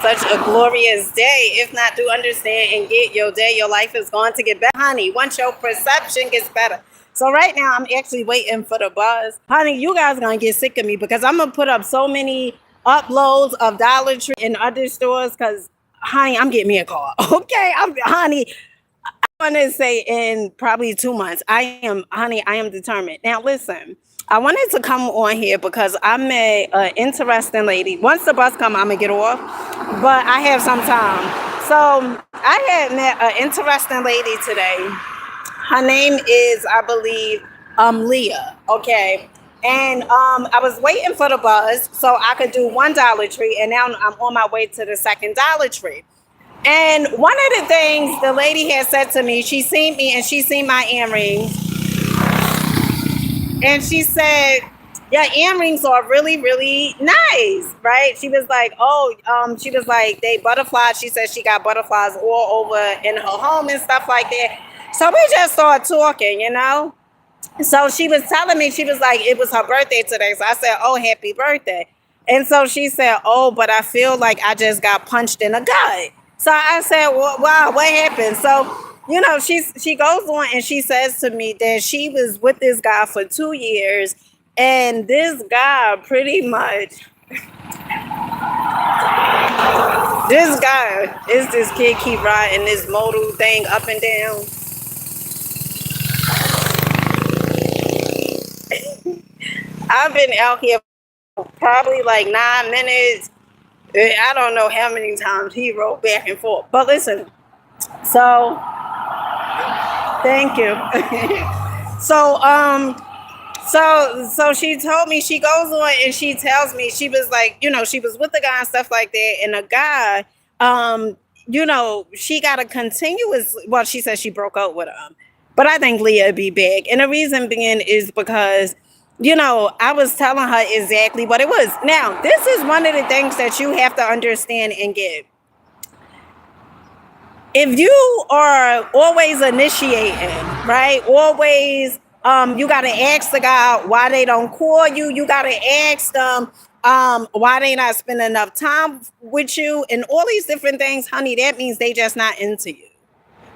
such a glorious day. If not, do understand and get your day. Your life is going to get better, honey. Once your perception gets better. So right now, I'm actually waiting for the buzz. Honey, you guys going to get sick of me because I'm going to put up so many uploads of Dollar Tree and other stores because, honey, I'm getting me a car. Okay? Honey, I want to say in probably 2 months. I am determined. Now, listen, I wanted to come on here because I met an interesting lady. Once the bus come, I'm gonna get off, but I have some time. So I had met an interesting lady today. Her name is, I believe, Leah. Okay. And I was waiting for the bus so I could do one Dollar Tree, and now I'm on my way to the second Dollar Tree. And one of the things the lady had said to me, she seen me and she seen my earrings, and she said, "Your earrings are really, really nice, right?" She was like, "Oh, she was like, they butterflies." She said she got butterflies all over in her home and stuff like that. So we just started talking, you know. So she was telling me, she was like, it was her birthday today. So I said, "Oh, happy birthday." And so she said, "Oh, but I feel like I just got punched in the gut." So I said, well, "Wow, what happened?" So, you know, she goes on and she says to me that she was with this guy for 2 years. And this guy pretty much, this guy is this kid keep riding this motor thing up and down. I've been out here probably like 9 minutes. I don't know how many times he rode back and forth. But listen, so thank you. so so she told me, she goes on and she tells me, she was like, you know, she was with the guy and stuff like that, and the guy, you know, she got a continuous, well, she said she broke up with him, but I think Leah would be big, and the reason being is because, you know, I was telling her exactly what it was. Now, this is one of the things that you have to understand and get. If you are always initiating, right? Always, you gotta ask the guy why they don't call you. You gotta ask them why they not spending enough time with you, and all these different things, honey. That means they just not into you.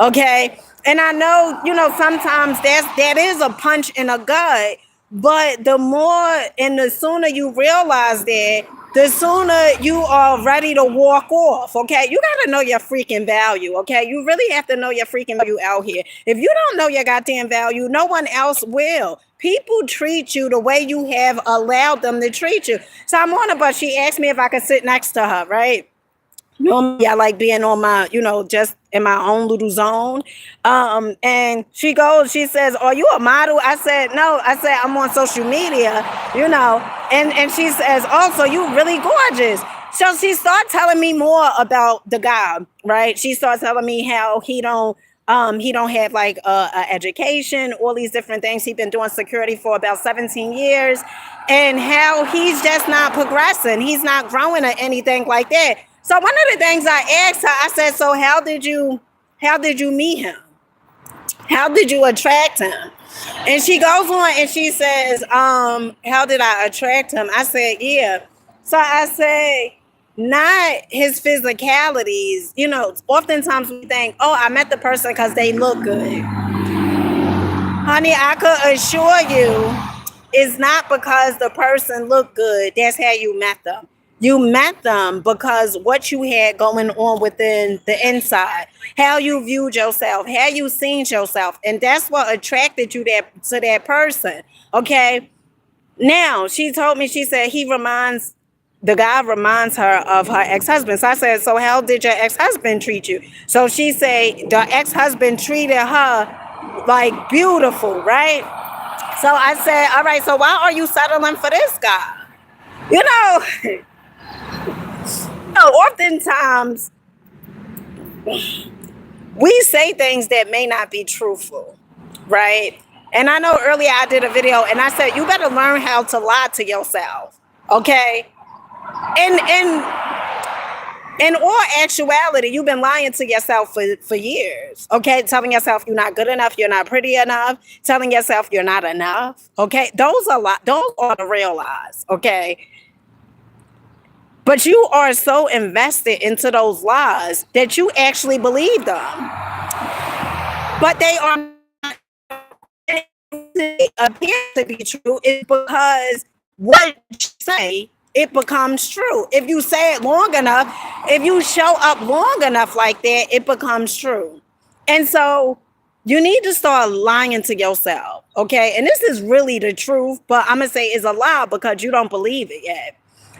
Okay. And I know, you know, sometimes that is a punch in the gut, but the more and the sooner you realize that, the sooner you are ready to walk off. Okay. You gotta know your freaking value. Okay. You really have to know your freaking value out here. If you don't know your goddamn value, no one else will. People treat you the way you have allowed them to treat you. So I'm on a bus. She asked me if I could sit next to her, right? Normally I like being on my, you know, just in my own little zone. And she goes, she says, "Are you a model?" I said, "No." I said, "I'm on social media, you know." And she says, "Oh, so you really gorgeous." So she started telling me more about the guy, right? She started telling me how he don't have like a education, all these different things. He's been doing security for about 17 years, and how he's just not progressing. He's not growing or anything like that. So one of the things I asked her, I said, "So how did you meet him? How did you attract him?" And she goes on and she says, "How did I attract him?" I said, "Yeah." So I say, not his physicalities. You know, oftentimes we think, "Oh, I met the person because they look good." Honey, I could assure you, it's not because the person looked good. That's how you met them. You met them because what you had going on within the inside, how you viewed yourself, how you seen yourself, and that's what attracted you to that person. Okay. Now she told me, she said the guy reminds her of her ex-husband. So I said, "So how did your ex-husband treat you?" So she said the ex-husband treated her like beautiful, right? So I said, "All right, so why are you settling for this guy?" You know, oftentimes we say things that may not be truthful, right? And I know earlier I did a video and I said, you better learn how to lie to yourself, okay? And in all actuality, you've been lying to yourself for years, okay? Telling yourself you're not good enough, you're not pretty enough, telling yourself you're not enough, okay? Those are the real lies, okay? But you are so invested into those lies that you actually believe them. But they are appear to be true is because what you say, it becomes true. If you say it long enough, if you show up long enough like that, it becomes true. And so you need to start lying to yourself, okay? And this is really the truth, but I'm gonna say it's a lie because you don't believe it yet.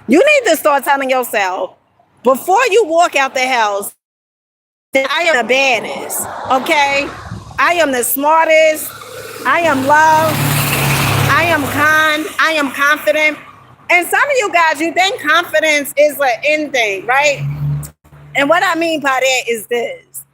You need to start telling yourself before you walk out the house that I am the baddest, okay? I am the smartest. I am loved. I am kind. I am confident. And some of you guys, you think confidence is an end thing, right? And what I mean by that is this: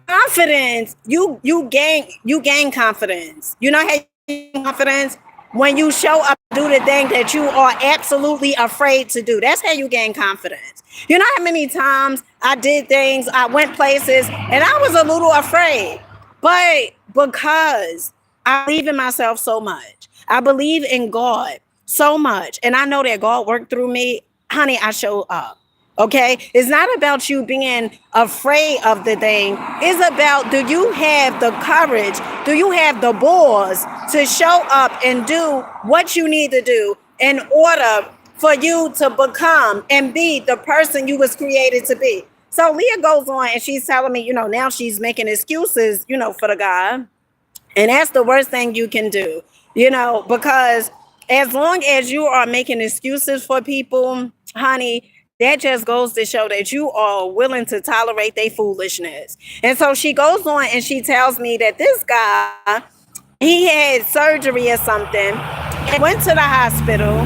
confidence. You gain confidence. You know how you gain confidence when you show up to do the thing that you are absolutely afraid to do. That's how you gain confidence. You know how many times I did things, I went places, and I was a little afraid, but because I believe in myself so much, I believe in God so much, and I know that God worked through me, honey, I show up. Okay, it's not about you being afraid of the thing. It's about, do you have the courage? Do you have the balls to show up and do what you need to do in order for you to become and be the person you was created to be? So Leah goes on and she's telling me, now she's making excuses, for the guy. And that's the worst thing you can do, because as long as you are making excuses for people, honey, that just goes to show that you are willing to tolerate their foolishness. And so she goes on and she tells me that this guy, he had surgery or something and went to the hospital.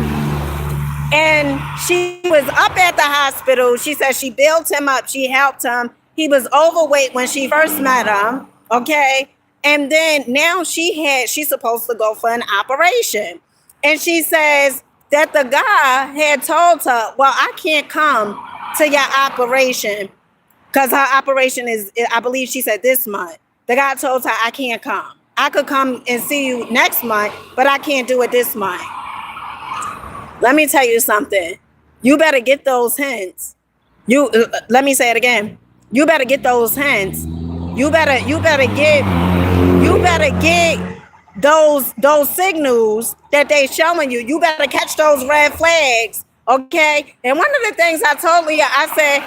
And she was up at the hospital. She said she built him up. She helped him. He was overweight when she first met him. Okay. And then now she's supposed to go for an operation. And she says that the guy had told her, well, I can't come to your operation because her operation is, I believe she said this month. The guy told her, I can't come. I could come and see you next month, but I can't do it this month. Let me tell you something. You better get those hints. Let me say it again. You better get those hints. You better get those signals that they showing you. You better catch those red flags, okay? And one of the things I told Leah, I said,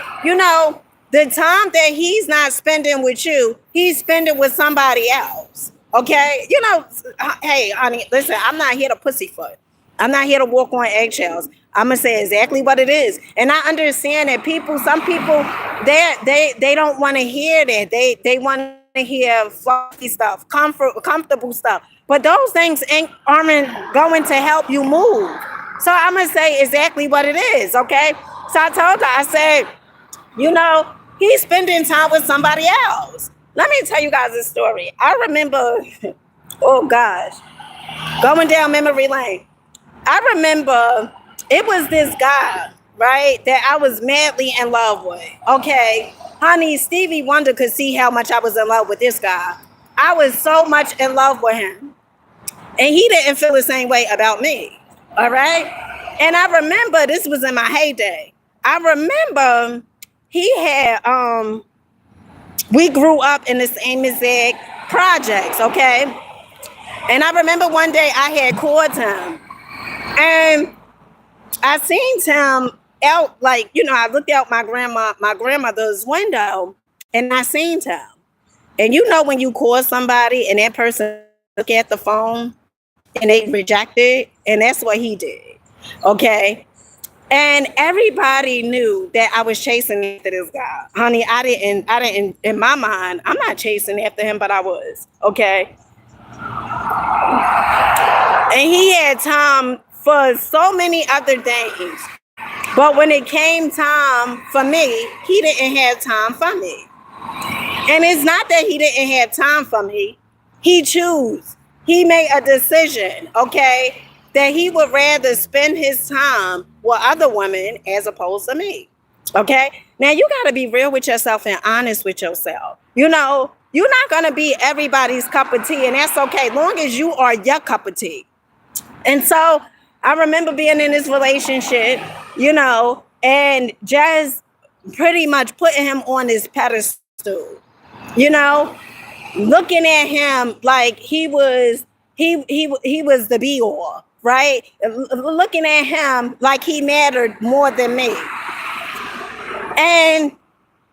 the time that he's not spending with you, he's spending with somebody else, okay? Hey, honey, listen, I'm not here to pussyfoot. I'm not here to walk on eggshells. I'm gonna say exactly what it is, and I understand that some people, they don't want to hear that. They want to hear fluffy stuff, comfortable stuff, but those things aren't going to help you move. So I'm gonna say exactly what it is, okay? So I told her, I said, he's spending time with somebody else. Let me tell you guys a story. I remember, oh gosh, going down memory lane. I remember it was this guy, right, that I was madly in love with. Okay, honey, Stevie Wonder could see how much I was in love with this guy. I was so much in love with him. And he didn't feel the same way about me. All right. And I remember this was in my heyday. I remember he had, we grew up in the same exact projects. Okay. And I remember one day I had called him. And I seen him out, I looked out my grandmother's window and I seen him. And when you call somebody and that person look at the phone and they reject it, and that's what he did. Okay. And everybody knew that I was chasing after this guy. Honey, I didn't, in my mind, I'm not chasing after him, but I was. Okay. And he had time for so many other things. But when it came time for me, he didn't have time for me. And it's not that he didn't have time for me. He made a decision, okay, that he would rather spend his time with other women as opposed to me. Okay? Now, you got to be real with yourself and honest with yourself. You're not going to be everybody's cup of tea, and that's okay, long as you are your cup of tea. And so I remember being in this relationship, and just pretty much putting him on his pedestal, you know, looking at him like he was the be all, right? Looking at him like he mattered more than me. And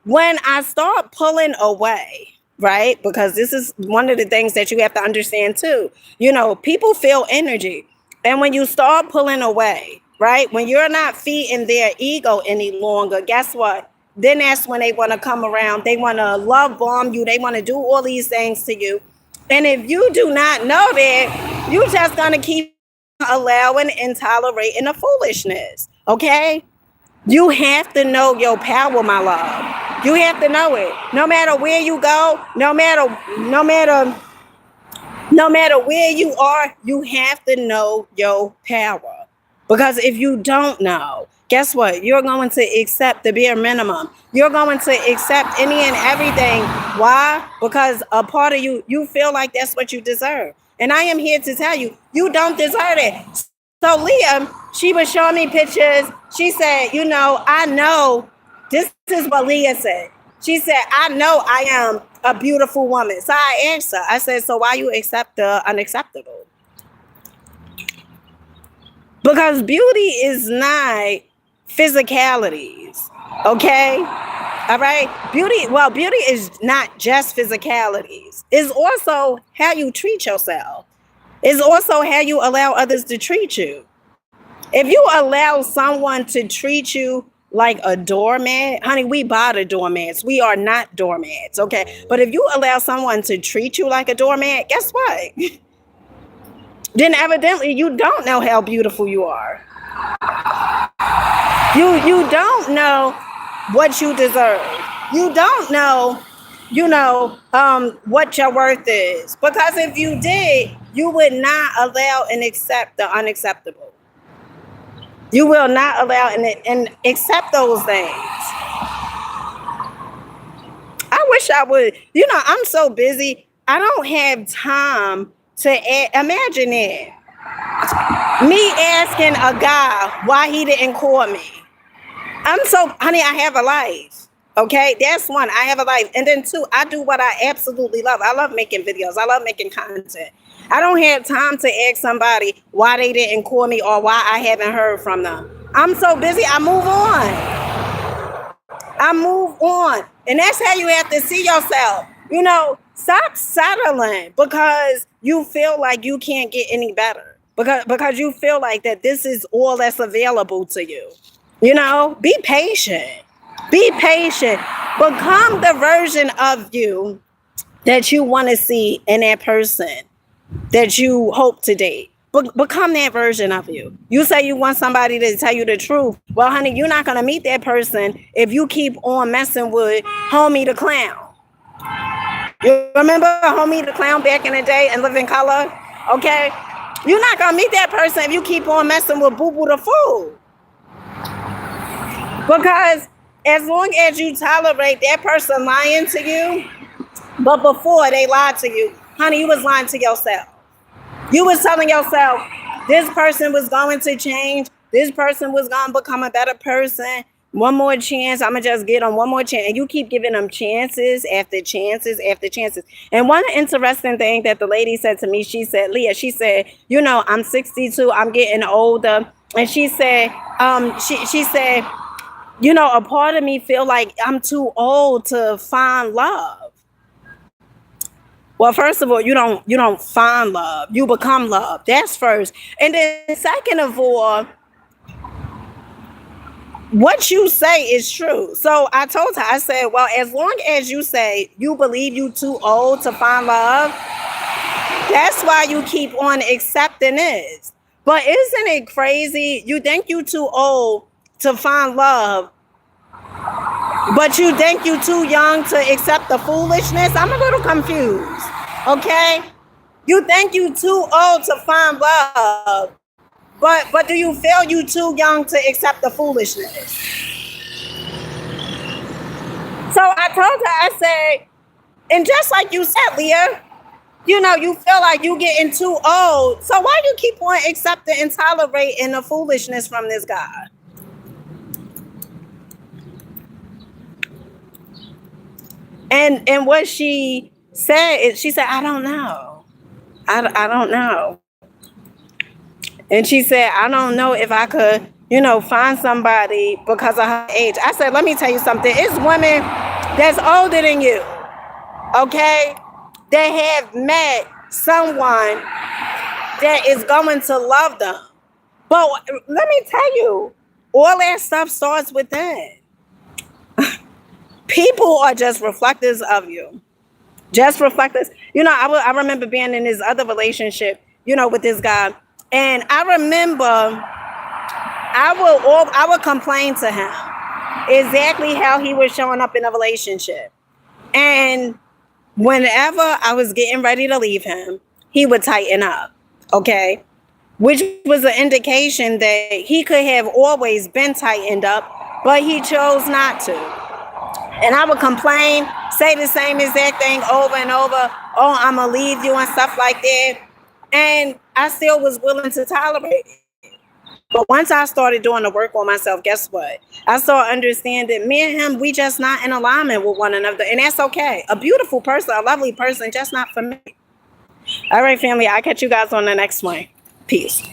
when I start pulling away, right? Because this is one of the things that you have to understand too. You know, people feel energy. And when you start pulling away, right? When you're not feeding their ego any longer, guess what? Then that's when they want to come around. They want to love bomb you. They want to do all these things to you. And if you do not know that, you're just going to keep allowing and tolerating the foolishness. Okay? You have to know your power, my love. You have to know it. No matter where you go, no matter where you are, you have to know your power. Because if you don't know, guess what? You're going to accept the bare minimum. You're going to accept any and everything. Why? Because a part of you, you feel like that's what you deserve. And I am here to tell you, you don't deserve it. So Leah, she was showing me pictures. She said, you know, I know, this is what Leah said. She said, I know I am a beautiful woman. So I asked her, I said, so why you accept the unacceptable? Because beauty is not physicalities, okay? All right? Beauty is not just physicalities. It's also how you treat yourself. It's also how you allow others to treat you. If you allow someone to treat you like a doormat, honey, we buy the doormats. We are not doormats, okay? But if you allow someone to treat you like a doormat, guess what? Then evidently you don't know how beautiful you are. You don't know what you deserve. You don't know, what your worth is. Because if you did, you would not allow and accept the unacceptable. You will not allow and accept those things. I wish I would. I'm so busy. I don't have time to imagine it. Me asking a guy why he didn't call me. Honey, I have a life. Okay, that's one. I have a life. And then two, I do what I absolutely love. I love making videos. I love making content. I don't have time to ask somebody why they didn't call me or why I haven't heard from them. I'm so busy, I move on. And that's how you have to see yourself. Stop settling because you feel like you can't get any better. Because you feel like that this is all that's available to you. Be patient. Be patient. Become the version of you that you want to see in that person that you hope to date. Become that version of you. You say you want somebody to tell you the truth. Well, honey, you're not going to meet that person if you keep on messing with Homie the Clown. You remember Homie the Clown back in the day and Living Color? Okay? You're not going to meet that person if you keep on messing with Boo Boo the Fool. Because as long as you tolerate that person lying to you, but before they lied to you, honey, you was lying to yourself. You was telling yourself this person was going to change. This person was going to become a better person. One more chance. I'm going to just get them one more chance. And you keep giving them chances after chances after chances. And one interesting thing that the lady said to me, she said, Leah, she said, I'm 62. I'm getting older. And she said, she said, a part of me feel like I'm too old to find love. Well, first of all, you don't find love. You become love. That's first. And then second of all, what you say is true. So I told her, I said, well, as long as you say you believe you too old to find love, that's why you keep on accepting this. But isn't it crazy? You think you too old to find love, but you think you too young to accept the foolishness? I'm a little confused, okay? You think you too old to find love, but do you feel you too young to accept the foolishness? So I told her, I said, and just like you said, Leah, you feel like you getting too old. So why do you keep on accepting and tolerating the foolishness from this guy? And what she said is, she said, I don't know. I don't know. And she said, I don't know if I could, find somebody because of her age. I said, let me tell you something. It's women that's older than you, okay, that have met someone that is going to love them. But let me tell you, all that stuff starts with that. People are just reflectors of you. Just reflectors. I remember being in this other relationship, with this guy. And I remember I would complain to him exactly how he was showing up in a relationship. And whenever I was getting ready to leave him, he would tighten up. Okay. Which was an indication that he could have always been tightened up, but he chose not to. And I would complain, say the same exact thing over and over. Oh, I'm going to leave you and stuff like that. And I still was willing to tolerate it. But once I started doing the work on myself, guess what? I started understanding me and him, we just not in alignment with one another. And that's okay. A beautiful person, a lovely person, just not for me. All right, family, I'll catch you guys on the next one. Peace.